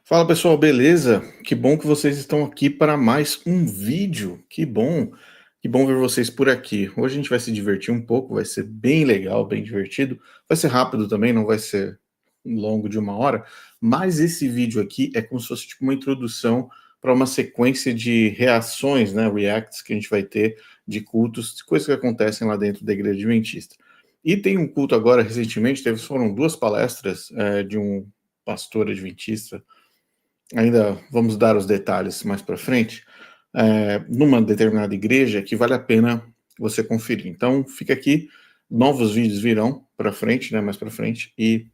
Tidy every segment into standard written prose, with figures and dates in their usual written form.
Fala pessoal, beleza? Que bom que vocês estão aqui para mais um vídeo. Que bom ver vocês por aqui. Hoje a gente vai se divertir um pouco, vai ser bem legal, bem divertido. Vai ser rápido também, não vai ser longo de 1 hora, mas esse vídeo aqui é como se fosse tipo uma introdução para uma sequência de reações, né, reacts que a gente vai ter de cultos, coisas que acontecem lá dentro da Igreja Adventista. E tem um culto agora, recentemente, foram 2 palestras de um pastor adventista. Ainda vamos dar os detalhes mais para frente, numa determinada igreja que vale a pena você conferir. Então, fica aqui, novos vídeos virão para frente, né, mais para frente, e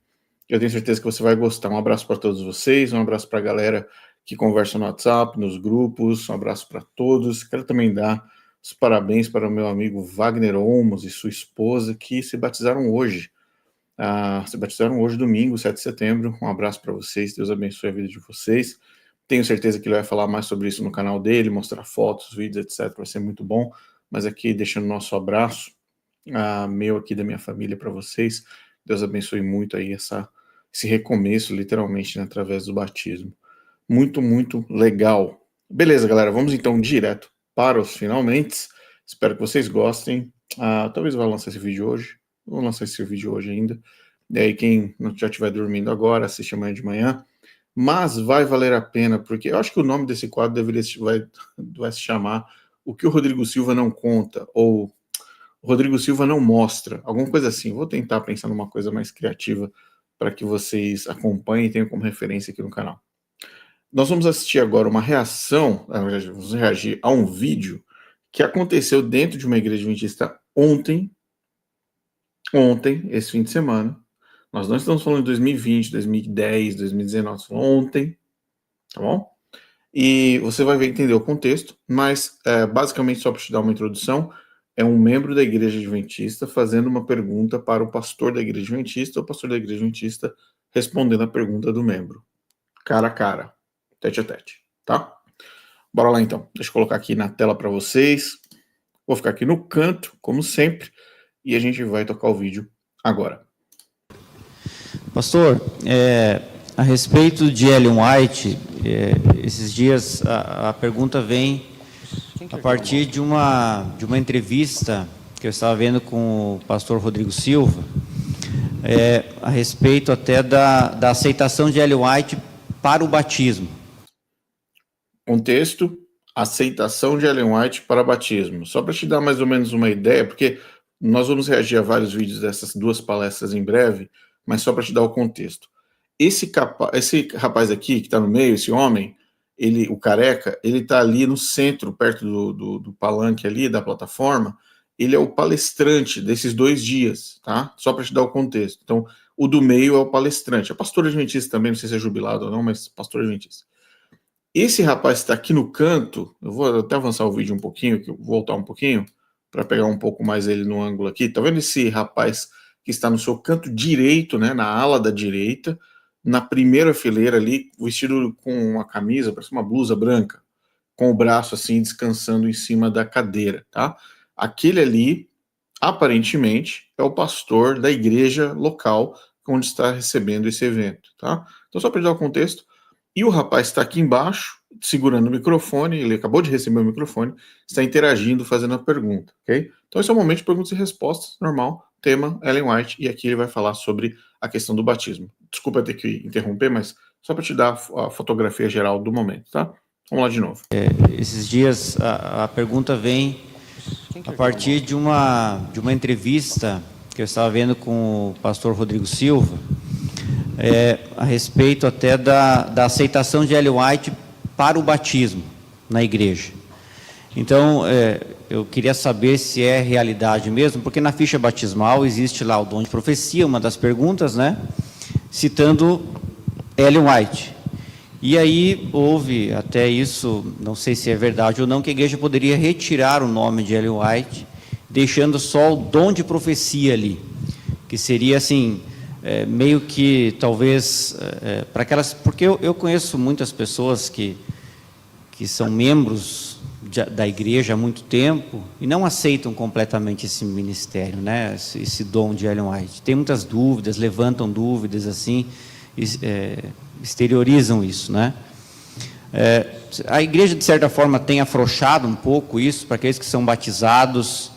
eu tenho certeza que você vai gostar. Um abraço para todos vocês, um abraço para a galera que conversa no WhatsApp, nos grupos, um abraço para todos. Quero também dar os parabéns para o meu amigo Wagner Olmos e sua esposa, que se batizaram hoje. Se batizaram hoje, domingo, 7 de setembro. Um abraço para vocês, Deus abençoe a vida de vocês. Tenho certeza que ele vai falar mais sobre isso no canal dele, mostrar fotos, vídeos, etc. Vai ser muito bom. Mas aqui, deixando nosso abraço, meu aqui da minha família para vocês. Deus abençoe muito aí esse recomeço, literalmente, né, através do batismo. Muito, muito legal. Beleza, galera, vamos então direto para os finalmente. Espero que vocês gostem. Talvez eu vá lançar esse vídeo hoje. Vou lançar esse vídeo hoje ainda. E aí, quem já estiver dormindo agora, assiste amanhã de manhã. Mas vai valer a pena, porque eu acho que o nome desse quadro vai se chamar O que o Rodrigo Silva não conta, ou o Rodrigo Silva não mostra, alguma coisa assim. Vou tentar pensar numa coisa mais criativa para que vocês acompanhem e tenham como referência aqui no canal. Nós vamos assistir agora uma reação, na verdade, vamos reagir a um vídeo que aconteceu dentro de uma igreja adventista ontem, esse fim de semana. Nós não estamos falando de 2020, 2010, 2019, estamos falando ontem, tá bom? E você vai entender o contexto, mas basicamente, só para te dar uma introdução, é um membro da igreja adventista fazendo uma pergunta para o pastor da igreja adventista, o pastor da igreja adventista respondendo a pergunta do membro, cara a cara, tete a tete, tá? Bora lá então, deixa eu colocar aqui na tela para vocês, vou ficar aqui no canto, como sempre, e a gente vai tocar o vídeo agora. Pastor, a respeito de Ellen White, esses dias a pergunta vem a partir de uma entrevista que eu estava vendo com o pastor Rodrigo Silva, a respeito até da aceitação de Ellen White para o batismo. Contexto: aceitação de Ellen White para batismo. Só para te dar mais ou menos uma ideia, porque nós vamos reagir a vários vídeos dessas 2 palestras em breve, mas só para te dar o contexto. Esse rapaz aqui, que está no meio, esse homem, o careca, ele está ali no centro, perto do palanque ali, da plataforma. Ele é o palestrante desses 2 dias, tá? Só para te dar o contexto. Então, o do meio é o palestrante. É pastor adventista também, não sei se é jubilado ou não, mas pastor adventista. Esse rapaz está aqui no canto, eu vou até avançar o vídeo um pouquinho, voltar um pouquinho, para pegar um pouco mais ele no ângulo aqui. Tá vendo esse rapaz que está no seu canto direito, né, na ala da direita, na primeira fileira ali, vestido com uma camisa, parece uma blusa branca, com o braço assim descansando em cima da cadeira, tá? Aquele ali, aparentemente, é o pastor da igreja local onde está recebendo esse evento, tá? Então, só para dar o contexto, e o rapaz está aqui embaixo, segurando o microfone, ele acabou de receber o microfone, está interagindo, fazendo a pergunta, ok? Então esse é o momento de perguntas e respostas, normal, tema Ellen White, e aqui ele vai falar sobre a questão do batismo. Desculpa ter que interromper, mas só para te dar a fotografia geral do momento, tá? Vamos lá de novo. Esses dias a pergunta vem a partir de uma entrevista que eu estava vendo com o pastor Rodrigo Silva, a respeito até da aceitação de Ellen White para o batismo na igreja. Então, eu queria saber se é realidade mesmo, porque na ficha batismal existe lá o dom de profecia, uma das perguntas, né, citando Ellen White. E aí houve até isso, não sei se é verdade ou não, que a igreja poderia retirar o nome de Ellen White, deixando só o dom de profecia ali, que seria assim, meio que talvez para aquelas, porque eu conheço muitas pessoas que são membros da igreja há muito tempo e não aceitam completamente esse ministério, né, esse dom de Ellen White. Tem muitas dúvidas, levantam dúvidas assim, exteriorizam isso, né? A igreja, de certa forma, tem afrouxado um pouco isso, para aqueles que são batizados,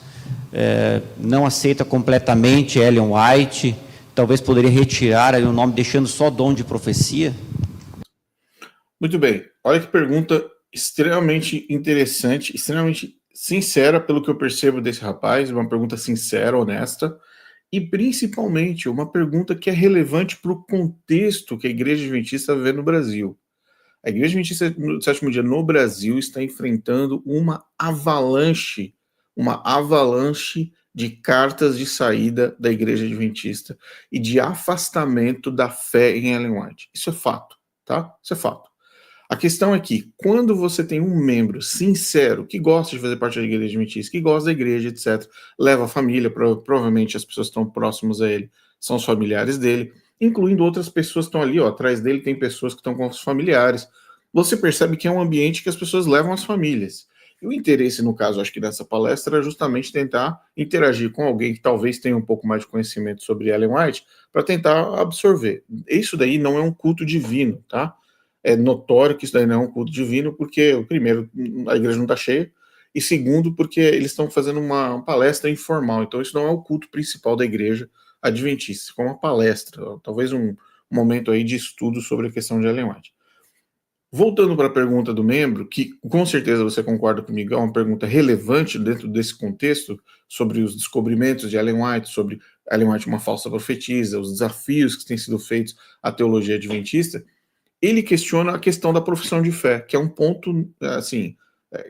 não aceita completamente Ellen White, talvez poderia retirar ali o nome, deixando só dom de profecia? Muito bem, olha que pergunta extremamente interessante, extremamente sincera, pelo que eu percebo desse rapaz, uma pergunta sincera, honesta, e principalmente uma pergunta que é relevante para o contexto que a Igreja Adventista vê no Brasil. A Igreja Adventista do Sétimo Dia no Brasil está enfrentando uma avalanche de cartas de saída da Igreja Adventista e de afastamento da fé em Ellen White. Isso é fato, tá? Isso é fato. A questão é que, quando você tem um membro sincero, que gosta de fazer parte da Igreja Adventista, que gosta da igreja, etc., leva a família, provavelmente as pessoas que estão próximas a ele são os familiares dele, incluindo outras pessoas que estão ali, ó, atrás dele tem pessoas que estão com os familiares. Você percebe que é um ambiente que as pessoas levam as famílias. E o interesse, no caso, acho que dessa palestra, é justamente tentar interagir com alguém que talvez tenha um pouco mais de conhecimento sobre Ellen White, para tentar absorver. Isso daí não é um culto divino, tá? É notório que isso daí não é um culto divino, porque, primeiro, a igreja não está cheia, e segundo, porque eles estão fazendo uma palestra informal, então isso não é o culto principal da igreja adventista, como uma palestra, talvez um momento aí de estudo sobre a questão de Ellen White. Voltando para a pergunta do membro, que com certeza você concorda comigo, é uma pergunta relevante dentro desse contexto, sobre os descobrimentos de Ellen White, sobre Ellen White uma falsa profetisa, os desafios que têm sido feitos à teologia adventista. Ele questiona a questão da profissão de fé, que é um ponto, assim,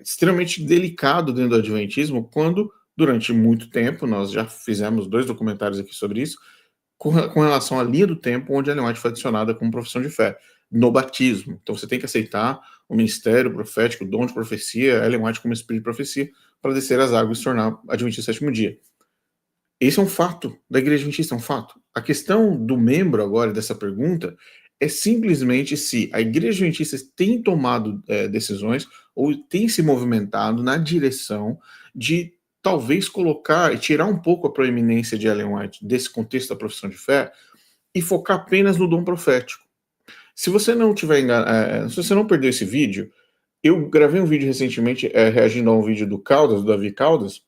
extremamente delicado dentro do adventismo, quando, durante muito tempo, nós já fizemos 2 documentários aqui sobre isso, com relação à linha do tempo, onde a Ellen White foi adicionada como profissão de fé, no batismo. Então você tem que aceitar o ministério profético, o dom de profecia, Ellen White como espírito de profecia, para descer as águas e se tornar adventista do sétimo dia. Esse é um fato da igreja adventista, é um fato. A questão do membro agora, dessa pergunta, é simplesmente se a igreja adventista tem tomado decisões ou tem se movimentado na direção de talvez colocar e tirar um pouco a proeminência de Ellen White desse contexto da profissão de fé e focar apenas no dom profético. Se você não tiver enganado, se você não perdeu esse vídeo, eu gravei um vídeo recentemente reagindo a um vídeo do Caldas, do Davi Caldas,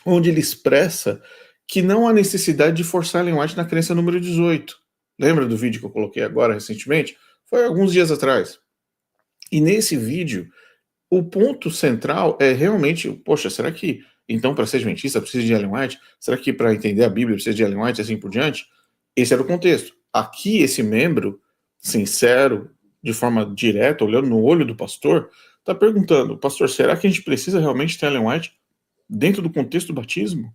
onde ele expressa que não há necessidade de forçar Ellen White na crença número 18. Lembra do vídeo que eu coloquei agora recentemente? Foi alguns dias atrás. E nesse vídeo, o ponto central é realmente, poxa, será que então para ser adventista precisa de Ellen White? Será que para entender a Bíblia precisa de Ellen White e assim por diante? Esse era o contexto. Aqui esse membro, sincero, de forma direta, olhando no olho do pastor, está perguntando, pastor, será que a gente precisa realmente ter Ellen White dentro do contexto do batismo?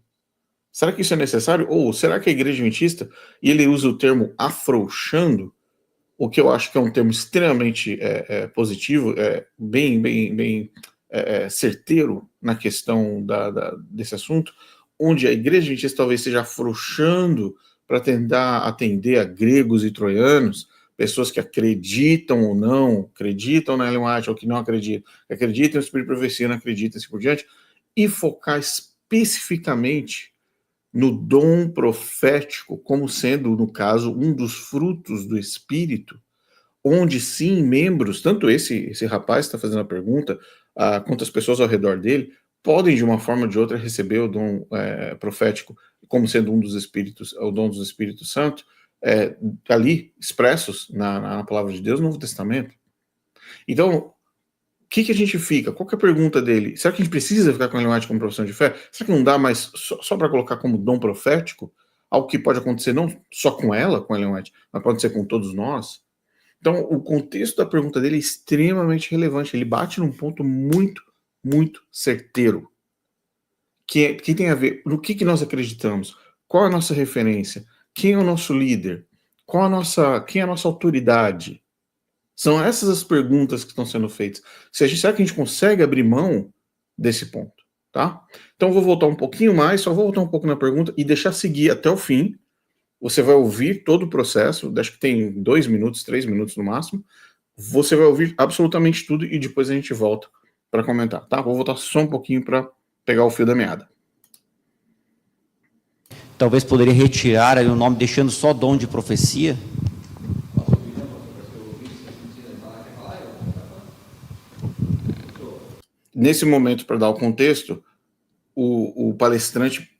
Será que isso é necessário? Ou será que a igreja adventista, e ele usa o termo afrouxando, o que eu acho que é um termo extremamente positivo, bem certeiro na questão desse assunto, onde a igreja adventista talvez esteja afrouxando para tentar atender a gregos e troianos, pessoas que acreditam ou não, acreditam na Ellen White ou que não acreditam, que acreditam no Espírito de Profecia, não acreditam, assim por diante, e focar especificamente no dom profético como sendo, no caso, um dos frutos do Espírito, onde sim, membros, tanto esse rapaz está fazendo a pergunta, quanto as pessoas ao redor dele, podem de uma forma ou de outra receber o dom profético como sendo um dos Espíritos, o dom dos Espíritos Santo, ali expressos na Palavra de Deus no Novo Testamento. Então, o que a gente fica? Qual que é a pergunta dele? Será que a gente precisa ficar com a Ellen White como profissão de fé? Será que não dá mais só para colocar como dom profético? Algo que pode acontecer não só com ela, com a Ellen White, mas pode ser com todos nós? Então, o contexto da pergunta dele é extremamente relevante. Ele bate num ponto muito, muito certeiro. Que tem a ver no que nós acreditamos, qual é a nossa referência, quem é o nosso líder, quem é a nossa autoridade. São essas as perguntas que estão sendo feitas. Será que a gente consegue abrir mão desse ponto? Tá? Então eu vou voltar um pouquinho mais, só vou voltar um pouco na pergunta e deixar seguir até o fim. Você vai ouvir todo o processo, acho que tem 2 minutos, 3 minutos no máximo. Você vai ouvir absolutamente tudo e depois a gente volta para comentar, tá? Vou voltar só um pouquinho para pegar o fio da meada. Talvez poderia retirar ali o nome, deixando só dom de profecia? nesse momento, para dar o contexto, o palestrante,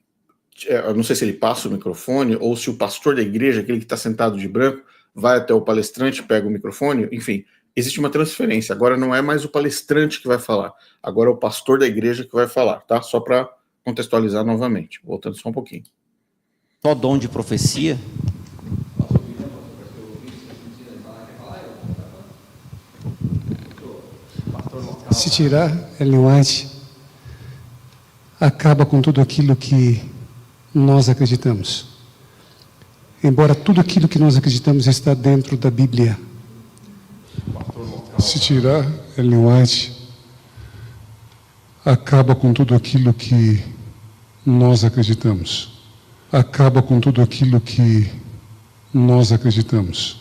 eu não sei se ele passa o microfone ou se o pastor da igreja, aquele que está sentado de branco, vai até o palestrante, pega o microfone, enfim, existe uma transferência. Agora não é mais o palestrante que vai falar, agora é o pastor da igreja que vai falar, tá? Só para contextualizar novamente, voltando só um pouquinho. Só dom de profecia? Se tirar Ellen White, acaba com tudo aquilo que nós acreditamos. Embora tudo aquilo que nós acreditamos está dentro da Bíblia. Se tirar Ellen White, acaba com tudo aquilo que nós acreditamos. Acaba com tudo aquilo que nós acreditamos.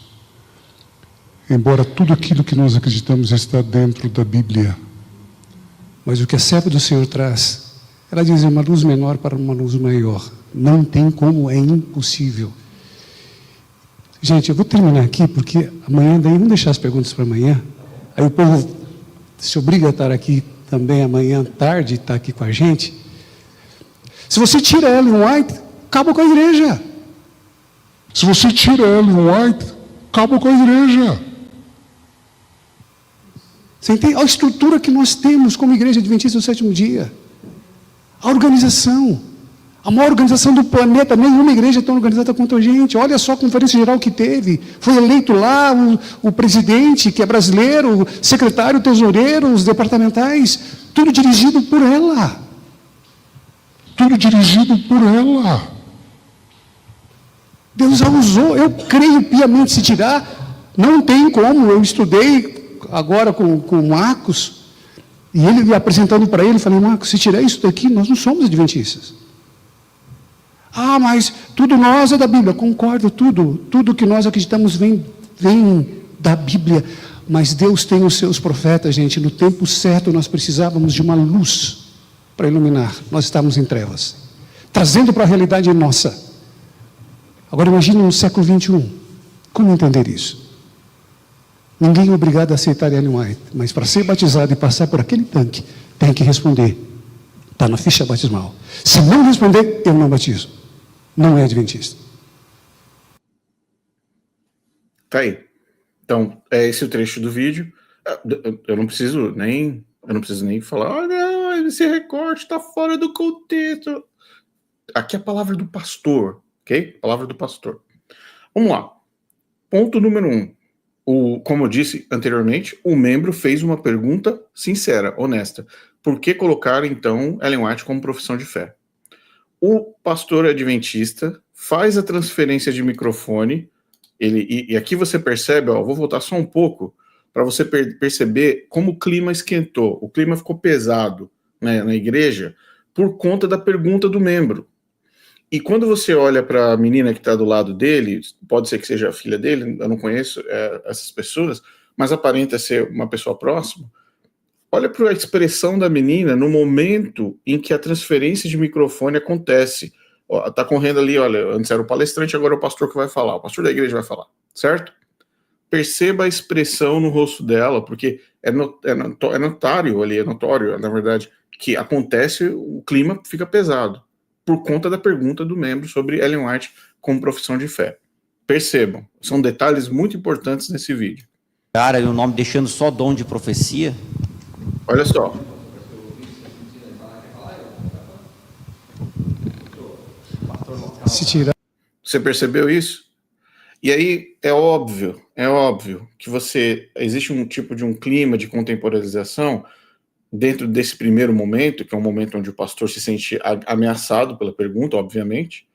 Embora tudo aquilo que nós acreditamos está dentro da Bíblia. Mas o que a serva do Senhor traz, ela diz uma luz menor para uma luz maior. Não tem como, é impossível. Gente, eu vou terminar aqui, porque amanhã, daí vamos deixar as perguntas para amanhã. Aí o povo se obriga a estar aqui também amanhã tarde, estar aqui com a gente. Se você tira Ellen White, acaba com a igreja. Se você tira Ellen White, acaba com a igreja. Você entende? A estrutura que nós temos como igreja adventista do sétimo dia. A organização. A maior organização do planeta, nenhuma igreja é tão organizada quanto a gente. Olha só a conferência geral que teve. Foi eleito lá o presidente, que é brasileiro, o secretário, o tesoureiro, os departamentais. Tudo dirigido por ela. Tudo dirigido por ela. Deus a usou. Eu creio piamente, se tirar, não tem como. Eu estudei agora com o Marcos, e ele me apresentando para ele, falei, Marcos, se tirar isso daqui, nós não somos adventistas. Ah, mas tudo nós é da Bíblia. Concordo, tudo que nós acreditamos vem da Bíblia, mas Deus tem os seus profetas, gente. No tempo certo nós precisávamos de uma luz para iluminar. Nós estávamos em trevas, trazendo para a realidade nossa. Agora imagine no século 21, como entender isso? Ninguém é obrigado a aceitar Ellen White, mas para ser batizado e passar por aquele tanque, tem que responder. Está na ficha batismal. Se não responder, eu não batizo. Não é adventista. Tá aí. Então, é esse o trecho do vídeo. Eu não preciso nem falar, não, esse recorte está fora do contexto. Aqui é a palavra do pastor, ok? Palavra do pastor. Vamos lá. Ponto número 1. Como eu disse anteriormente, o membro fez uma pergunta sincera, honesta. Por que colocar, então, Ellen White como profissão de fé? O pastor adventista faz a transferência de microfone, e aqui você percebe, vou voltar só um pouco, para você perceber como o clima esquentou. O clima ficou pesado, né, na igreja, por conta da pergunta do membro. E quando você olha para a menina que está do lado dele, pode ser que seja a filha dele, eu não conheço essas pessoas, mas aparenta ser uma pessoa próxima. Olha para a expressão da menina no momento em que a transferência de microfone acontece. Está correndo ali, olha, antes era o palestrante, agora é o pastor que vai falar, o pastor da igreja vai falar, certo? Perceba a expressão no rosto dela, porque é notório ali, é notório, na verdade, que acontece, o clima fica pesado, por conta da pergunta do membro sobre Ellen White como profissão de fé. Percebam, são detalhes muito importantes nesse vídeo. Cara, e o nome deixando só dom de profecia? Olha só. Se tirar. Você percebeu isso? E aí é óbvio que existe um tipo de um clima de contemporalização dentro desse primeiro momento, que é um momento onde o pastor se sente ameaçado pela pergunta, obviamente,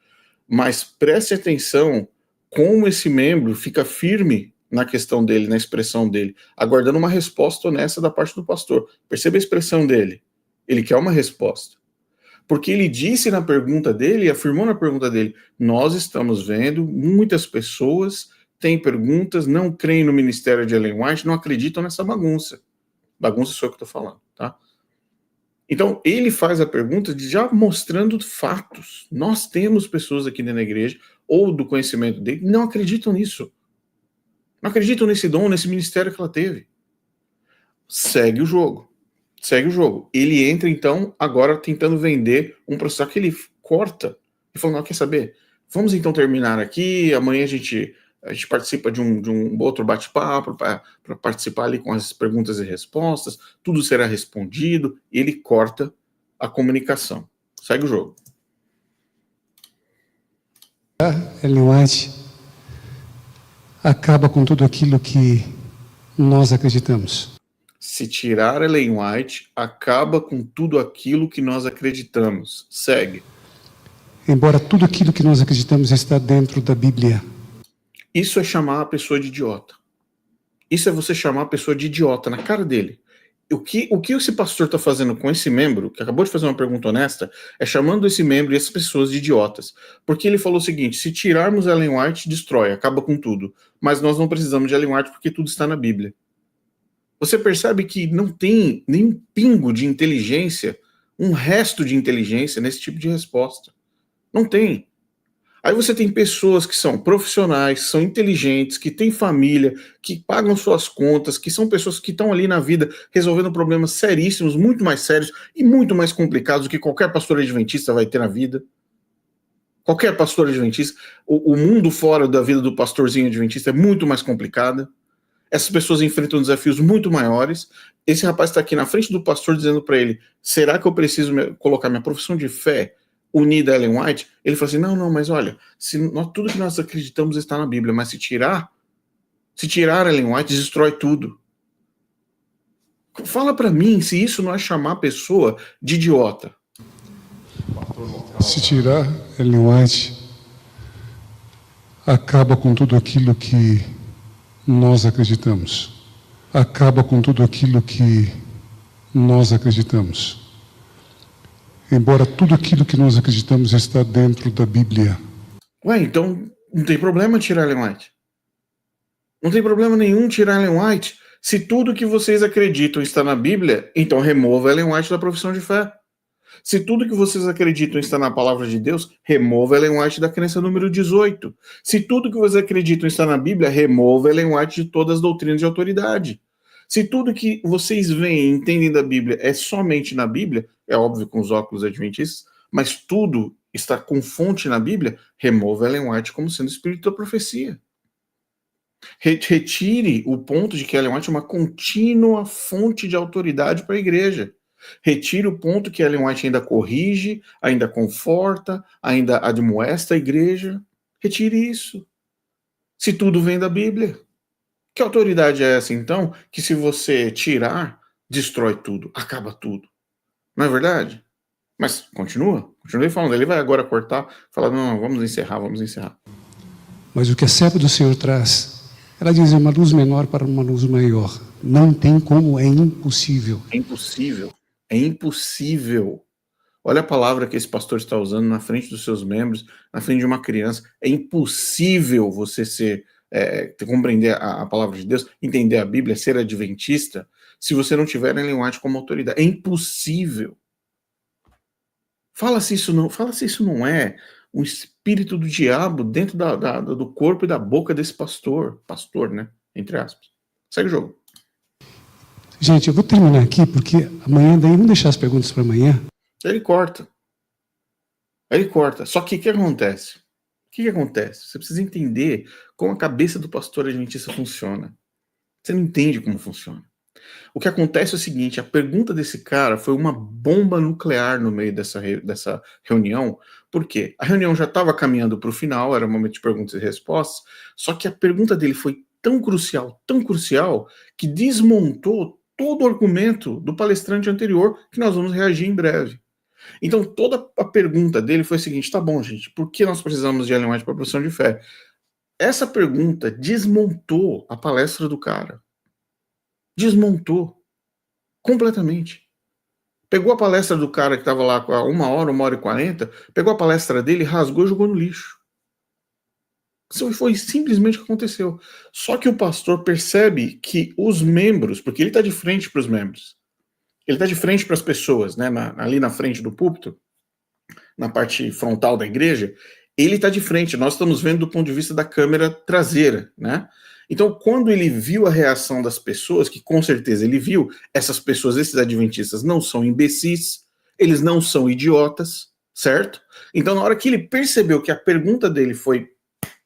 mas preste atenção como esse membro fica firme na questão dele, na expressão dele, aguardando uma resposta honesta da parte do pastor. Perceba a expressão dele. Ele quer uma resposta. Porque ele disse na pergunta dele, afirmou na pergunta dele, nós estamos vendo muitas pessoas têm perguntas, não creem no ministério de Ellen White, não acreditam nessa bagunça. Bagunça sou eu que estou falando, tá? Então, ele faz a pergunta já mostrando fatos. Nós temos pessoas aqui dentro da igreja, ou do conhecimento dele, que não acreditam nisso. Não acreditam nesse dom, nesse ministério que ela teve. Segue o jogo. segue o jogo. Ele entra, então, agora tentando vender um processo que ele corta e falou, não, quer saber? Vamos então terminar aqui, amanhã a gente participa de um outro bate-papo para participar ali com as perguntas e respostas, tudo será respondido, e ele corta a comunicação. Segue o jogo. Ellen White acaba com tudo aquilo que nós acreditamos. Se tirar Ellen White, acaba com tudo aquilo que nós acreditamos. Segue. Embora tudo aquilo que nós acreditamos está dentro da Bíblia. Isso é chamar a pessoa de idiota. Isso é você chamar a pessoa de idiota na cara dele. O que esse pastor está fazendo com esse membro, que acabou de fazer uma pergunta honesta, é chamando esse membro e essas pessoas de idiotas. Porque ele falou o seguinte, se tirarmos Ellen White, destrói, acaba com tudo. Mas nós não precisamos de Ellen White porque tudo está na Bíblia. Você percebe que não tem nenhum pingo de inteligência, um resto de inteligência nesse tipo de resposta. Não tem. Aí você tem pessoas que são profissionais, que são inteligentes, que têm família, que pagam suas contas, que são pessoas que estão ali na vida resolvendo problemas seríssimos, muito mais sérios e muito mais complicados do que qualquer pastor adventista vai ter na vida. Qualquer pastor adventista. O mundo fora da vida do pastorzinho adventista é muito mais complicado. Essas pessoas enfrentam desafios muito maiores. Esse rapaz está aqui na frente do pastor dizendo para ele, será que eu preciso colocar minha profissão de fé unida a Ellen White? Ele fala assim, não, mas olha, tudo que nós acreditamos está na Bíblia, mas se tirar Ellen White, destrói tudo. Fala para mim se isso não é chamar a pessoa de idiota. Se tirar Ellen White, acaba com tudo aquilo que nós acreditamos. Acaba com tudo aquilo que nós acreditamos. Embora tudo aquilo que nós acreditamos está dentro da Bíblia. Ué, então não tem problema tirar Ellen White. Não tem problema nenhum tirar Ellen White. Se tudo que vocês acreditam está na Bíblia, então remova Ellen White da profissão de fé. Se tudo que vocês acreditam está na palavra de Deus, remova Ellen White da crença número 18. Se tudo que vocês acreditam está na Bíblia, remova Ellen White de todas as doutrinas de autoridade. Se tudo que vocês veem e entendem da Bíblia é somente na Bíblia, é óbvio com os óculos adventistas, mas tudo está com fonte na Bíblia, remova Ellen White como sendo espírito da profecia. Retire o ponto de que Ellen White é uma contínua fonte de autoridade para a igreja. Retire o ponto que Ellen White ainda corrige, ainda conforta, ainda admoesta a igreja. Retire isso. Se tudo vem da Bíblia. Que autoridade é essa, então, que se você tirar, destrói tudo, acaba tudo? Não é verdade? Mas continue falando. Ele vai agora cortar, falar, não, vamos encerrar. Mas o que a serva do Senhor traz, ela diz, é uma luz menor para uma luz maior. Não tem como, é impossível. É impossível. Olha a palavra que esse pastor está usando na frente dos seus membros, na frente de uma criança. É impossível você compreender a palavra de Deus, entender a Bíblia, ser adventista, se você não tiver Ellen White como autoridade. É impossível. Fala se isso não é um espírito do diabo dentro do corpo e da boca desse pastor, né? Entre aspas. Segue o jogo. Gente, eu vou terminar aqui, porque amanhã, daí vamos deixar as perguntas para amanhã. Ele corta. Só que o que acontece? Você precisa entender como a cabeça do pastor adventista funciona. Você não entende como funciona. O que acontece é o seguinte, a pergunta desse cara foi uma bomba nuclear no meio dessa reunião, porque a reunião já estava caminhando para o final, era um momento de perguntas e respostas, só que a pergunta dele foi tão crucial, que desmontou todo o argumento do palestrante anterior, que nós vamos reagir em breve. Então, toda a pergunta dele foi a seguinte, tá bom, gente, por que nós precisamos de Ellen White para a profissão de fé? Essa pergunta desmontou a palestra do cara. Desmontou. Completamente. Pegou a palestra do cara que estava lá com 1h40, pegou a palestra dele, rasgou e jogou no lixo. Isso foi simplesmente o que aconteceu. Só que o pastor percebe que os membros, porque ele está de frente para os membros, ele está de frente para as pessoas, né, ali na frente do púlpito, na parte frontal da igreja, ele está de frente, nós estamos vendo do ponto de vista da câmera traseira, né? Então, quando ele viu a reação das pessoas, que com certeza ele viu, essas pessoas, esses adventistas, não são imbecis, eles não são idiotas, certo? Então, na hora que ele percebeu que a pergunta dele foi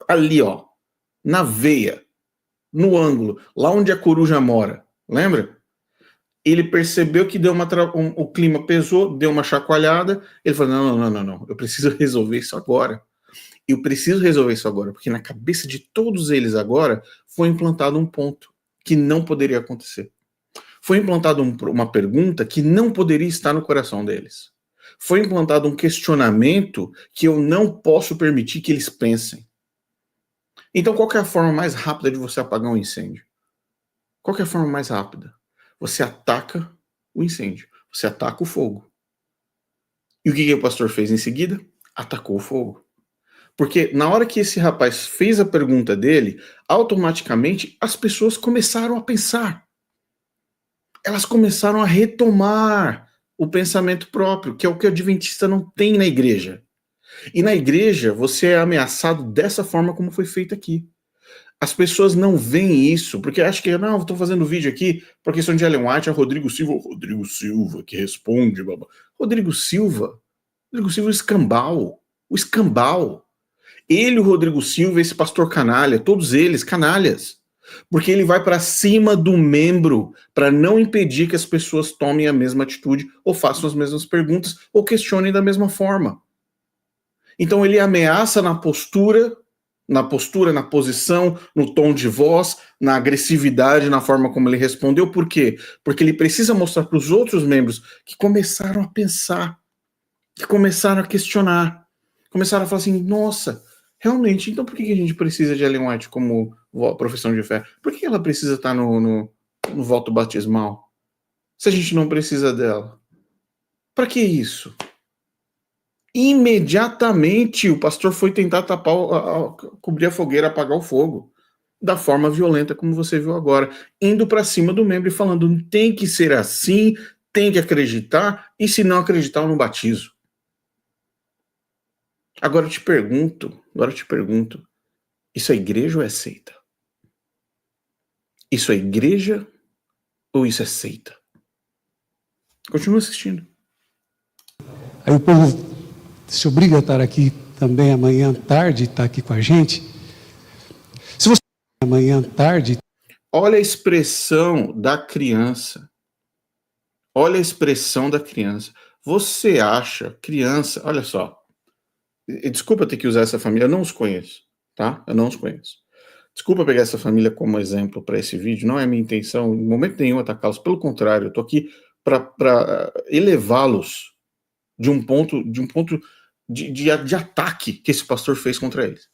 ali, ó, na veia, no ângulo, lá onde a coruja mora, lembra? Ele percebeu que deu o clima pesou, deu uma chacoalhada, ele falou, não, eu preciso resolver isso agora. Eu preciso resolver isso agora, porque na cabeça de todos eles agora foi implantado um ponto que não poderia acontecer. Foi implantado uma pergunta que não poderia estar no coração deles. Foi implantado um questionamento que eu não posso permitir que eles pensem. Então, qual que é a forma mais rápida de você apagar um incêndio? Qual que é a forma mais rápida? Você ataca o incêndio, você ataca o fogo. E o que o pastor fez em seguida? Atacou o fogo. Porque na hora que esse rapaz fez a pergunta dele, automaticamente as pessoas começaram a pensar. Elas começaram a retomar o pensamento próprio, que é o que o adventista não tem na igreja. E na igreja, você é ameaçado dessa forma como foi feito aqui. As pessoas não veem isso, porque acham que, não, estou fazendo vídeo aqui por questão de Ellen White, é Rodrigo Silva que responde, babá. Rodrigo Silva, o escambau, Ele, o Rodrigo Silva, esse pastor canalha, todos eles canalhas. Porque ele vai para cima do membro para não impedir que as pessoas tomem a mesma atitude ou façam as mesmas perguntas ou questionem da mesma forma. Então ele ameaça na postura, na posição, no tom de voz, na agressividade, na forma como ele respondeu. Por quê? Porque ele precisa mostrar para os outros membros que começaram a pensar, que começaram a questionar, começaram a falar assim, nossa, realmente, então por que a gente precisa de Ellen White como profissão de fé? Por que ela precisa estar no voto batismal? Se a gente não precisa dela. Para que isso? Imediatamente o pastor foi tentar cobrir a fogueira, apagar o fogo. Da forma violenta como você viu agora. Indo para cima do membro e falando, tem que ser assim, tem que acreditar, e se não acreditar eu não batizo. Agora eu te pergunto, isso é igreja ou é seita? Isso é igreja ou isso é seita? Continua assistindo. Aí o povo se obriga a estar aqui também amanhã tarde, estar aqui com a gente. Se você amanhã tarde... Olha a expressão da criança. Olha a expressão da criança. Você acha, criança, olha só, desculpa ter que usar essa família, eu não os conheço, tá? Eu não os conheço. Desculpa pegar essa família como exemplo para esse vídeo, não é minha intenção, em momento nenhum, atacá-los. Pelo contrário, eu tô aqui para elevá-los de um ponto de ataque que esse pastor fez contra eles.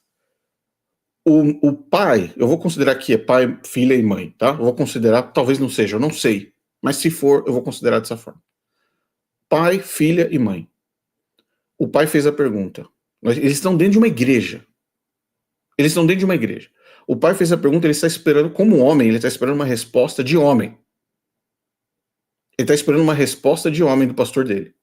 O pai, eu vou considerar que é pai, filha e mãe, tá? Eu vou considerar, talvez não seja, eu não sei, mas se for, eu vou considerar dessa forma. Pai, filha e mãe. O pai fez a pergunta. Eles estão dentro de uma igreja. O pai fez a pergunta, ele está esperando, como homem, ele está esperando uma resposta de homem. Ele está esperando uma resposta de homem do pastor dele.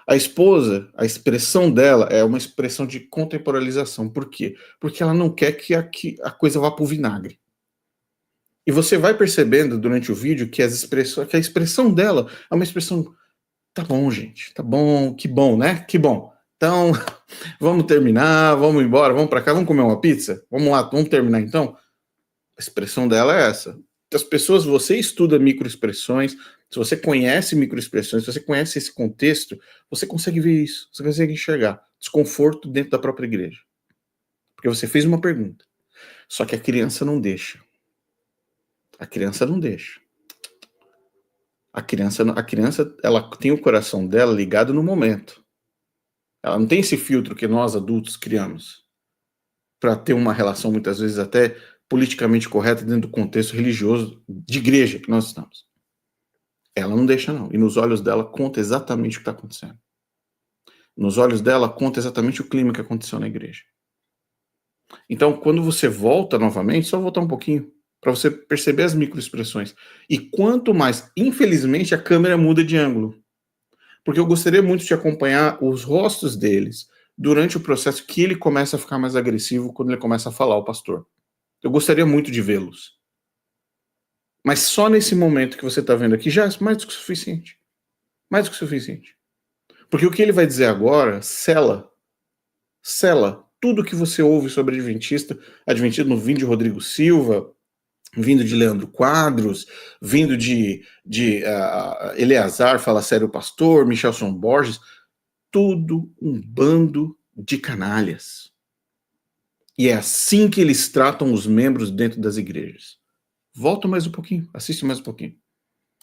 A esposa, a expressão dela é uma expressão de contemporalização. Por quê? Porque ela não quer que a coisa vá para o vinagre. E você vai percebendo durante o vídeo que a expressão dela é uma expressão, tá bom, gente, tá bom, que bom, né? Que bom. Então, vamos terminar, vamos embora, vamos para cá, vamos comer uma pizza? Vamos lá, vamos terminar então? A expressão dela é essa. As pessoas, você estuda microexpressões, se você conhece microexpressões, se você conhece esse contexto, você consegue ver isso, você consegue enxergar desconforto dentro da própria igreja. Porque você fez uma pergunta. Só que a criança não deixa. A criança, ela tem o coração dela ligado no momento. Ela não tem esse filtro que nós adultos criamos para ter uma relação, muitas vezes até politicamente correta dentro do contexto religioso de igreja que nós estamos. Ela não deixa, não. E nos olhos dela conta exatamente o que está acontecendo. Nos olhos dela conta exatamente o clima que aconteceu na igreja. Então, quando você volta novamente, só voltar um pouquinho, para você perceber as microexpressões. E quanto mais, infelizmente, a câmera muda de ângulo. Porque eu gostaria muito de acompanhar os rostos deles durante o processo que ele começa a ficar mais agressivo quando ele começa a falar, o pastor. Eu gostaria muito de vê-los. Mas só nesse momento que você está vendo aqui já é mais do que suficiente. Mais do que suficiente. Porque o que ele vai dizer agora sela tudo que você ouve sobre Adventismo vindo de Rodrigo Silva, vindo de Leandro Quadros, vindo de Eleazar, Fala Sério Pastor, Michelson Borges, tudo um bando de canalhas. E é assim que eles tratam os membros dentro das igrejas. Volta mais um pouquinho, assiste mais um pouquinho.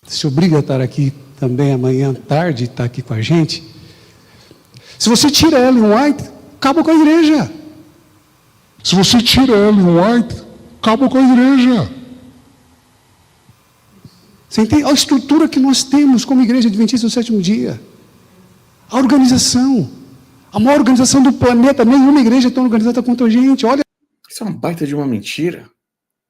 Se obriga a estar aqui também amanhã tarde, estar aqui com a gente. Se você tira Ellen White, acaba com a igreja. Se você tira Ellen White, acaba com a igreja. Você entende? A estrutura que nós temos como igreja adventista do sétimo dia. A organização. A maior organização do planeta. Nenhuma igreja é tão organizada quanto a gente. Olha. Isso é uma baita de uma mentira.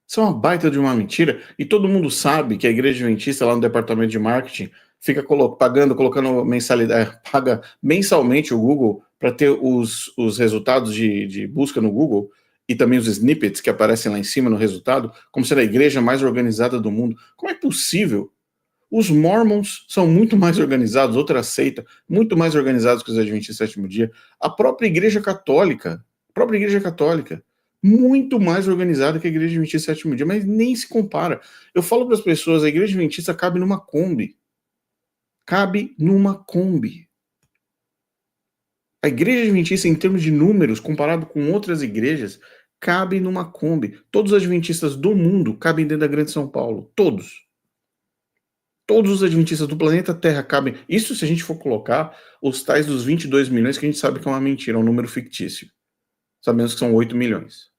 Isso é uma baita de uma mentira. E todo mundo sabe que a igreja adventista lá no departamento de marketing fica colocando mensalidade, paga mensalmente o Google para ter os resultados de busca no Google e também os snippets que aparecem lá em cima no resultado, como ser a igreja mais organizada do mundo. Como é possível? Os Mormons são muito mais organizados, outra seita, muito mais organizados que os Adventistas do sétimo dia. A própria igreja católica, muito mais organizada que a igreja adventista do sétimo dia, mas nem se compara. Eu falo para as pessoas, a igreja adventista cabe numa Kombi. Cabe numa Kombi. A igreja adventista, em termos de números, comparado com outras igrejas, cabe numa Kombi. Todos os adventistas do mundo cabem dentro da Grande São Paulo. Todos. Todos os adventistas do planeta Terra cabem. Isso se a gente for colocar os tais dos 22 milhões, que a gente sabe que é uma mentira, é um número fictício. Sabemos que são 8 milhões.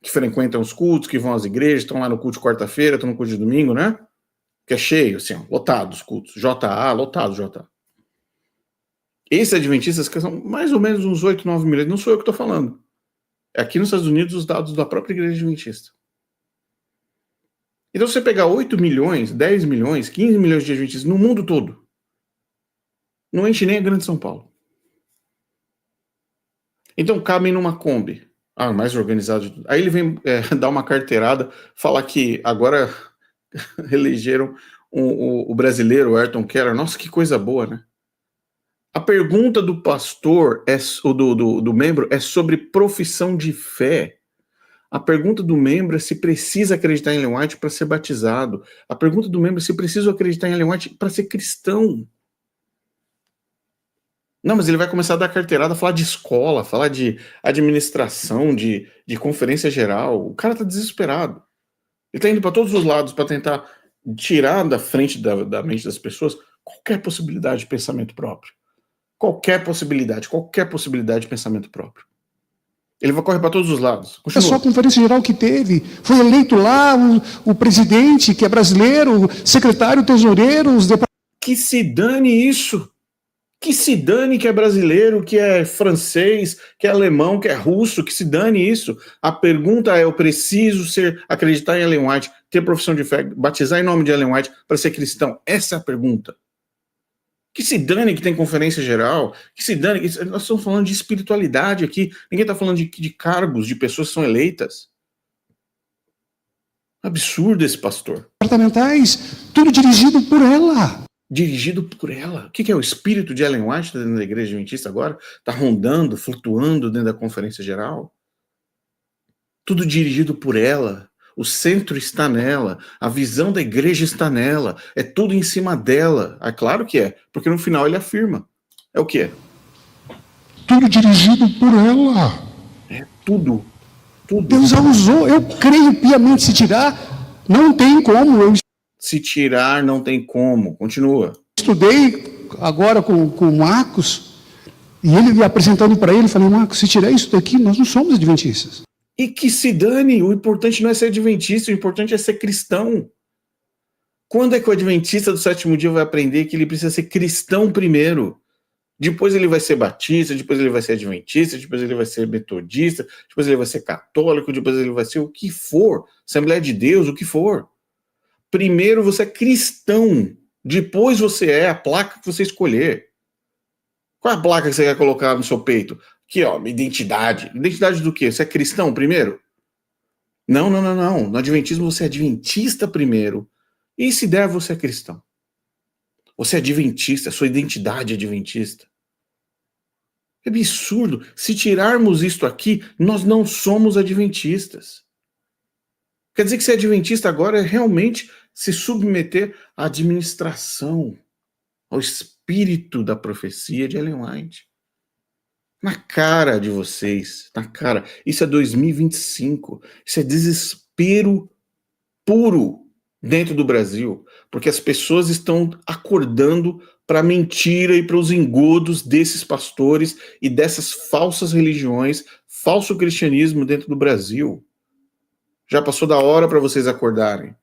Que frequentam os cultos, que vão às igrejas, estão lá no culto de quarta-feira, estão no culto de domingo, né? Que é cheio, assim, ó, lotado os cultos. JA, lotado JA. Esses adventistas que são mais ou menos uns 8, 9 milhões, não sou eu que estou falando. É aqui nos Estados Unidos os dados da própria igreja adventista. Então, se você pegar 8 milhões, 10 milhões, 15 milhões de adventistas no mundo todo, não enche nem a Grande São Paulo. Então, cabem numa Kombi. Ah, mais organizado de tudo. Aí ele vem dar uma carteirada, falar que agora elegeram o brasileiro, o Ayrton Keller. Nossa, que coisa boa, né? A pergunta do pastor, do membro, é sobre profissão de fé. A pergunta do membro é se precisa acreditar em Ellen White para ser batizado. A pergunta do membro é se precisa acreditar em Ellen White para ser cristão. Não, mas ele vai começar a dar carteirada, falar de escola, falar de administração, de conferência geral. O cara tá desesperado. Ele está indo para todos os lados para tentar tirar da frente da mente das pessoas qualquer possibilidade de pensamento próprio. Qualquer possibilidade de pensamento próprio. Ele vai correr para todos os lados. Continua. É só a conferência geral que teve. Foi eleito lá o presidente, que é brasileiro, o secretário, o tesoureiro, os deputados. Que se dane isso. Que se dane que é brasileiro, que é francês, que é alemão, que é russo, que se dane isso. A pergunta é, eu preciso acreditar em Ellen White, ter profissão de fé, batizar em nome de Ellen White para ser cristão? Essa é a pergunta. Que se dane que tem conferência geral, que se dane, nós estamos falando de espiritualidade aqui, ninguém está falando de cargos, de pessoas que são eleitas. Absurdo esse pastor. Departamentais, tudo dirigido por ela. Dirigido por ela. O que é o espírito de Ellen White dentro da igreja adventista agora? Está rondando, flutuando dentro da conferência geral? Tudo dirigido por ela. O centro está nela. A visão da igreja está nela. É tudo em cima dela. É claro que é, porque no final ele afirma. É o que é? Tudo dirigido por ela. É tudo. Tudo. Deus a usou. Eu creio piamente. Se tirar, não tem como. Se tirar, não tem como. Continua. Estudei agora com o Marcos, e ele apresentando para ele, falei, Marcos, se tirar isso daqui, nós não somos adventistas. E que se dane, o importante não é ser adventista, o importante é ser cristão. Quando é que o adventista do sétimo dia vai aprender que ele precisa ser cristão primeiro? Depois ele vai ser batista, depois ele vai ser adventista, depois ele vai ser metodista, depois ele vai ser católico, depois ele vai ser o que for, Assembleia de Deus, o que for. Primeiro você é cristão, depois você é a placa que você escolher. Qual é a placa que você quer colocar no seu peito? Aqui, ó, identidade. Identidade do quê? Você é cristão primeiro? Não, não, não, não. No Adventismo você é adventista primeiro. E se der, você é cristão. Você é adventista, sua identidade é adventista. É absurdo. Se tirarmos isto aqui, nós não somos adventistas. Quer dizer que ser adventista agora é realmente se submeter à administração, ao espírito da profecia de Ellen White. Na cara de vocês, na cara. Isso é 2025. Isso é desespero puro dentro do Brasil, porque as pessoas estão acordando para a mentira e para os engodos desses pastores e dessas falsas religiões, falso cristianismo dentro do Brasil. Já passou da hora para vocês acordarem.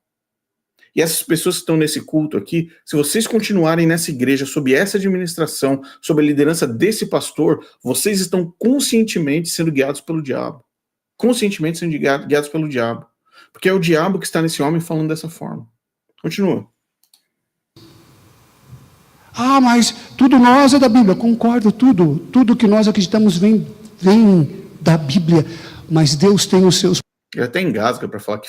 E essas pessoas que estão nesse culto aqui, se vocês continuarem nessa igreja, sob essa administração, sob a liderança desse pastor, vocês estão conscientemente sendo guiados pelo diabo. Conscientemente sendo guiados pelo diabo. Porque é o diabo que está nesse homem falando dessa forma. Continua. Ah, mas tudo nós é da Bíblia. Concordo, tudo que nós acreditamos vem da Bíblia. Mas Deus tem os seus... Ele até engasga para falar que...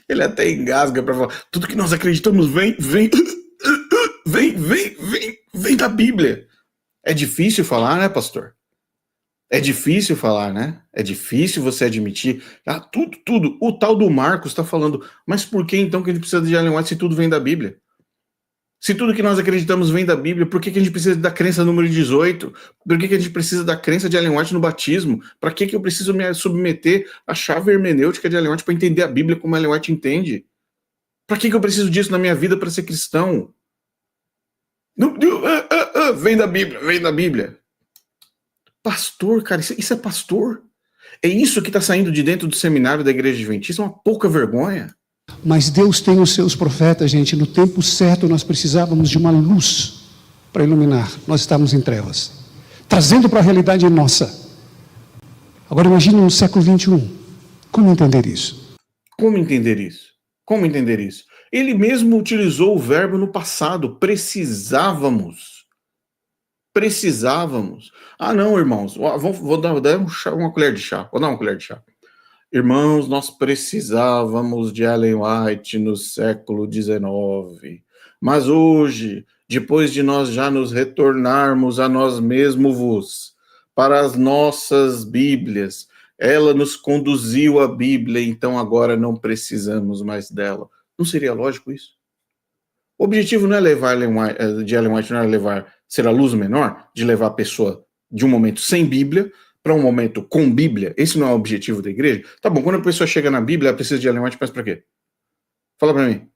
Ele até engasga para falar. Tudo que nós acreditamos vem da Bíblia. É difícil falar, né, pastor? É difícil falar, né? É difícil você admitir. Ah, tudo. O tal do Marcos está falando. Mas por que então que a gente precisa de Ellen White se tudo vem da Bíblia? Se tudo que nós acreditamos vem da Bíblia, por que a gente precisa da crença número 18? Por que a gente precisa da crença de Ellen White no batismo? Para que eu preciso me submeter à chave hermenêutica de Ellen White para entender a Bíblia como Ellen White entende? Para que eu preciso disso na minha vida para ser cristão? Vem da Bíblia. Pastor, cara, isso é pastor? É isso que está saindo de dentro do seminário da Igreja Adventista? Uma pouca vergonha. Mas Deus tem os seus profetas, gente. No tempo certo nós precisávamos de uma luz para iluminar. Nós estávamos em trevas, trazendo para a realidade nossa. Agora imagine no século 21. Como entender isso? Como entender isso? Como entender isso? Ele mesmo utilizou o verbo no passado. Precisávamos. Ah, não, irmãos. Vou dar uma colher de chá. Vou dar uma colher de chá. Irmãos, nós precisávamos de Ellen White no século XIX. Mas hoje, depois de nós já nos retornarmos a nós mesmos para as nossas Bíblias, ela nos conduziu à Bíblia, então agora não precisamos mais dela. Não seria lógico isso? O objetivo não é levar de Ellen White, não é ser a luz menor, de levar a pessoa de um momento sem Bíblia para um momento com Bíblia. Esse não é o objetivo da igreja? Tá bom, quando a pessoa chega na Bíblia, ela precisa de Ellen White, mas para quê? Fala para mim.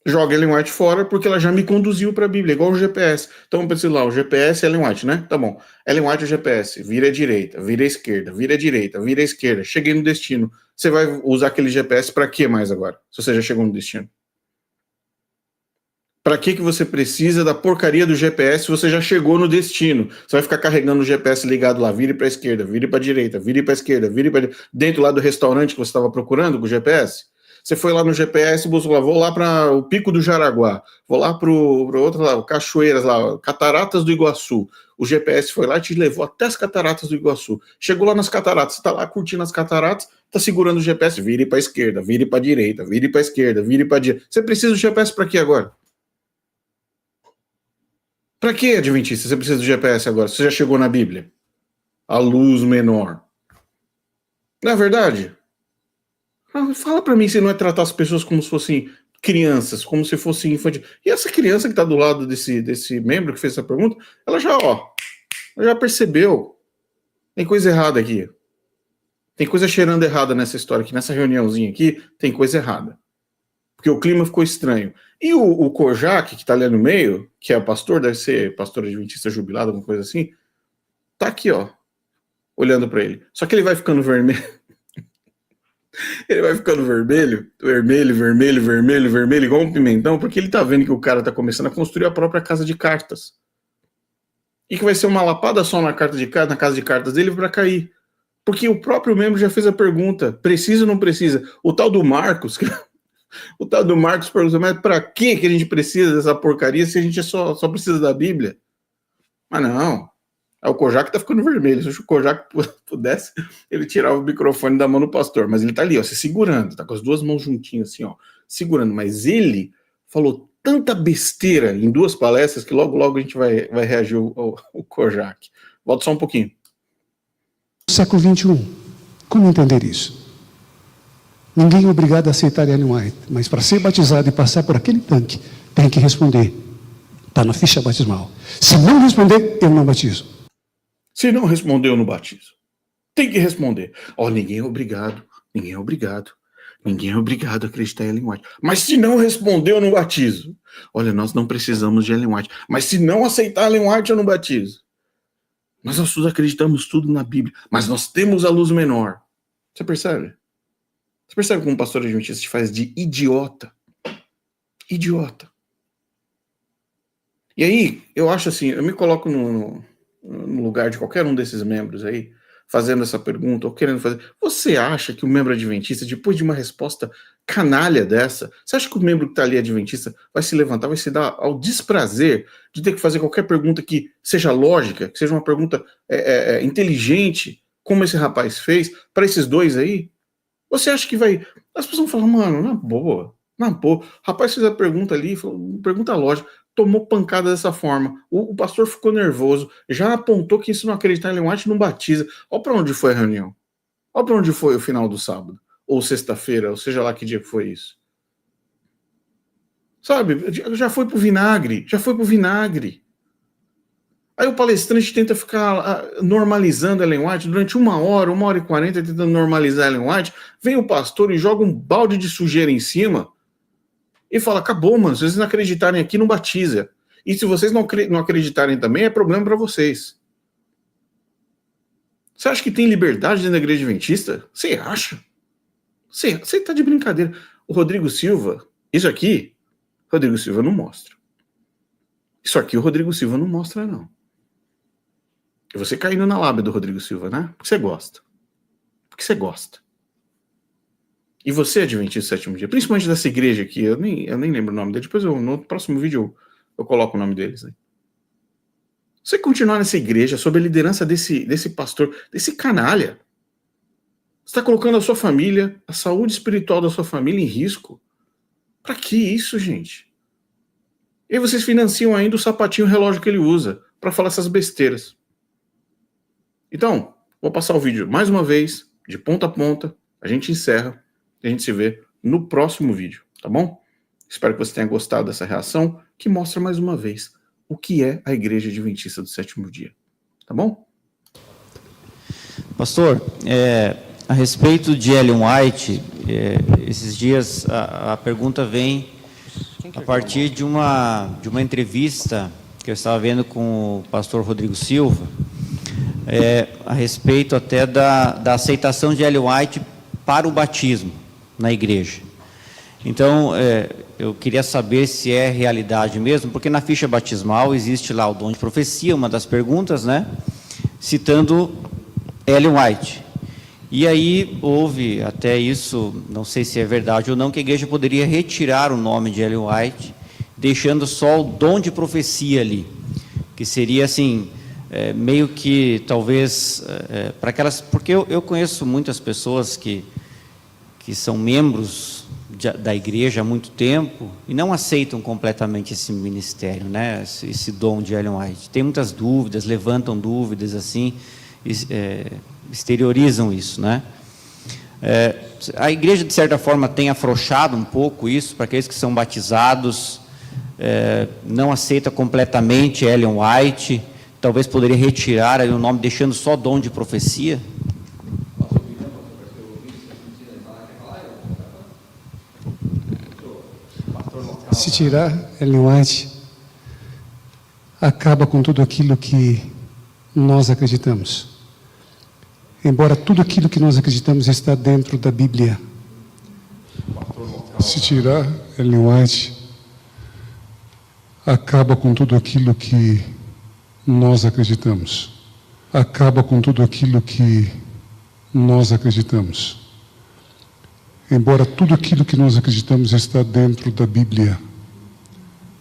Joga Ellen White fora porque ela já me conduziu para a Bíblia, igual o GPS. Então, vamos pensar lá, o GPS é Ellen White, né? Tá bom. Ellen White é o GPS, vira à direita, vira à esquerda, vira à direita, vira à esquerda. Cheguei no destino. Você vai usar aquele GPS para quê mais agora? Se você já chegou no destino. Para que você precisa da porcaria do GPS se você já chegou no destino? Você vai ficar carregando o GPS ligado lá, vire para a esquerda, vire para a direita, vire para a esquerda, vire para dentro lá do restaurante que você estava procurando com o GPS? Você foi lá no GPS e buscou lá, vou lá para o Pico do Jaraguá, vou lá para o outro lá, Cachoeiras lá, Cataratas do Iguaçu. O GPS foi lá e te levou até as Cataratas do Iguaçu. Chegou lá nas Cataratas, você está lá curtindo as Cataratas, está segurando o GPS, vire para a esquerda, vire para a direita, vire para a esquerda, vire para a direita. Você precisa do GPS para quê agora? Para que, Adventista, você precisa do GPS agora? Você já chegou na Bíblia? A luz menor. Não é verdade? Fala para mim se não é tratar as pessoas como se fossem crianças, como se fossem infantis. E essa criança que está do lado desse membro que fez essa pergunta, ela já percebeu. Tem coisa errada aqui. Tem coisa cheirando errada nessa história aqui. Nessa reuniãozinha aqui, tem coisa errada. Porque o clima ficou estranho. E o Kojak, que está ali no meio, que é pastor, deve ser pastor adventista jubilado, alguma coisa assim, tá aqui, olhando para ele. Só que ele vai ficando vermelho. Ele vai ficando vermelho, igual um pimentão, porque ele tá vendo que o cara tá começando a construir a própria casa de cartas. E que vai ser uma lapada só na casa de cartas dele para cair. Porque o próprio membro já fez a pergunta, precisa ou não precisa? O tal do Marcos pergunta, mas para que a gente precisa dessa porcaria se a gente só precisa da Bíblia? Mas não. Aí o Kojak tá ficando vermelho. Se o Kojak pudesse, ele tirava o microfone da mão do pastor. Mas ele tá ali, ó, se segurando. Tá com as duas mãos juntinhas, assim, ó, segurando. Mas ele falou tanta besteira em 2 palestras que logo, logo a gente vai reagir o Kojak. Volta só um pouquinho. Século XXI. Como entender isso? Ninguém é obrigado a aceitar Ellen White, mas para ser batizado e passar por aquele tanque, tem que responder. Está na ficha batismal. Se não responder, eu não batizo. Se não responder, eu não batizo. Tem que responder. Ó, ninguém é obrigado. Ninguém é obrigado. Ninguém é obrigado a acreditar em Ellen White. Mas se não responder, eu não batizo. Olha, nós não precisamos de Ellen White. Mas se não aceitar Ellen White, eu não batizo. Nós acreditamos tudo na Bíblia. Mas nós temos a luz menor. Você percebe? Você percebe como o pastor adventista se faz de idiota? Idiota. E aí, eu acho assim, eu me coloco no lugar de qualquer um desses membros aí, fazendo essa pergunta, ou querendo fazer. Você acha que o membro adventista, depois de uma resposta canalha dessa, você acha que o membro que está ali adventista vai se levantar, vai se dar ao desprazer de ter que fazer qualquer pergunta que seja lógica, que seja uma pergunta inteligente, como esse rapaz fez, para esses dois aí? Você acha que vai... As pessoas vão falar, mano, na boa. O rapaz fez a pergunta ali, pergunta lógica, tomou pancada dessa forma. O pastor ficou nervoso, já apontou que se não acreditar em Ellen White, não batiza. Olha para onde foi a reunião. Olha para onde foi o final do sábado. Ou sexta-feira, ou seja lá que dia que foi isso. Sabe, já foi pro vinagre. Aí o palestrante tenta ficar normalizando Ellen White durante 1 hora, 1h40, tentando normalizar Ellen White. Vem o pastor e joga um balde de sujeira em cima e fala, acabou, mano, se vocês não acreditarem aqui, não batiza. E se vocês não acreditarem também, é problema para vocês. Você acha que tem liberdade dentro da igreja adventista? Você acha? Você tá de brincadeira. O Rodrigo Silva, isso aqui, Rodrigo Silva não mostra. Isso aqui o Rodrigo Silva não mostra, não. E você caindo na lábia do Rodrigo Silva, né? Porque você gosta. E você, adventista do 7º dia, principalmente dessa igreja aqui, eu nem lembro o nome dele, depois no próximo vídeo eu coloco o nome deles aí. Você continuar nessa igreja sob a liderança desse pastor, desse canalha, você está colocando a sua família, a saúde espiritual da sua família em risco. Pra que isso, gente? E aí vocês financiam ainda o sapatinho, o relógio que ele usa para falar essas besteiras. Então, vou passar o vídeo mais uma vez, de ponta a ponta, a gente encerra e a gente se vê no próximo vídeo, tá bom? Espero que você tenha gostado dessa reação, que mostra mais uma vez o que é a Igreja Adventista do 7º dia, tá bom? Pastor, a respeito de Ellen White, esses dias a pergunta vem a partir de uma entrevista que eu estava vendo com o pastor Rodrigo Silva, a respeito até da aceitação de Ellen White para o batismo na igreja. Então, eu queria saber se é realidade mesmo, porque na ficha batismal existe lá o dom de profecia, uma das perguntas, né? Citando Ellen White. E aí houve até isso, não sei se é verdade ou não, que a igreja poderia retirar o nome de Ellen White, deixando só o dom de profecia ali, que seria assim, meio que talvez para aquelas, porque eu conheço muitas pessoas que são membros da igreja há muito tempo e não aceitam completamente esse ministério, né? Esse dom de Ellen White. Tem muitas dúvidas, levantam dúvidas assim, exteriorizam isso, né? A igreja de certa forma tem afrouxado um pouco isso para aqueles que são batizados, não aceita completamente Ellen White, talvez poderia retirar aí o nome deixando só dom de profecia. Se tirar Ellen White, acaba com tudo aquilo que nós acreditamos. Embora tudo aquilo que nós acreditamos está dentro da Bíblia. Se tirar Ellen White, acaba com tudo aquilo que nós acreditamos. Acaba com tudo aquilo que nós acreditamos. Embora tudo aquilo que nós acreditamos está dentro da Bíblia.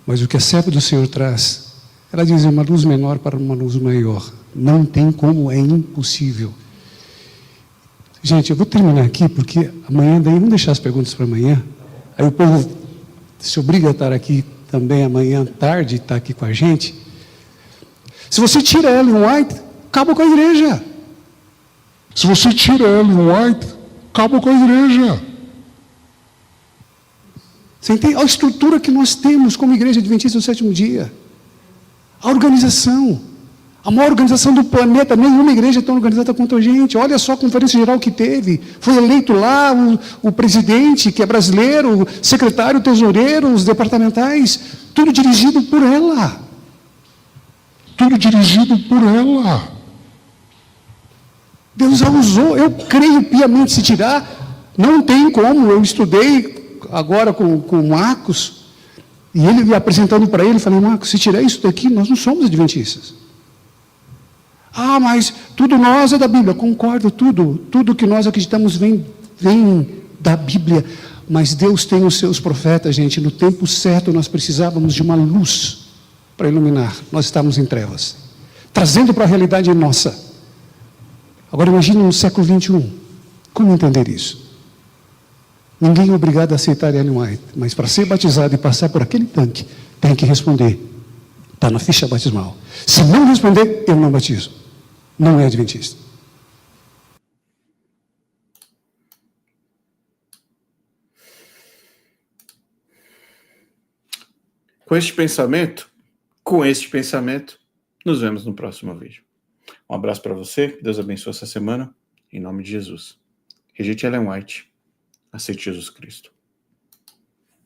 Mas o que a serva do Senhor traz Ela diz, uma luz menor para uma luz maior. Não tem como, é impossível. Gente, eu vou terminar aqui, porque amanhã, daí vamos deixar as perguntas para amanhã. Aí o povo se obriga a estar aqui também amanhã tarde, estar aqui com a gente. Se você tira Ellen White, acaba com a igreja. Se você tira Ellen White, acaba com a igreja. Você entende? A estrutura que nós temos como igreja adventista do sétimo dia. A organização. A maior organização do planeta, nenhuma igreja é tão organizada quanto a gente. Olha só a conferência geral que teve. Foi eleito lá o presidente, que é brasileiro, o secretário, o tesoureiro, os departamentais, tudo dirigido por ela. Tudo dirigido por ela. Deus a usou, eu creio piamente, se tirar, não tem como. Eu estudei agora com o Marcos, e ele me apresentando para ele, falei, Marcos, se tirar isso daqui, nós não somos adventistas. Ah, mas tudo nós é da Bíblia. Concordo, tudo que nós acreditamos vem da Bíblia, mas Deus tem os seus profetas, gente. No tempo certo nós precisávamos de uma luz para iluminar. Nós estávamos em trevas, trazendo para a realidade nossa. Agora imagine no século 21, como entender isso? Ninguém é obrigado a aceitar Ellen White, mas para ser batizado e passar por aquele tanque, tem que responder. Está na ficha batismal. Se não responder, eu não batizo. Não é adventista. Com este pensamento, nos vemos no próximo vídeo. Um abraço para você, que Deus abençoe essa semana, em nome de Jesus. Rejeite Ellen White, aceite Jesus Cristo.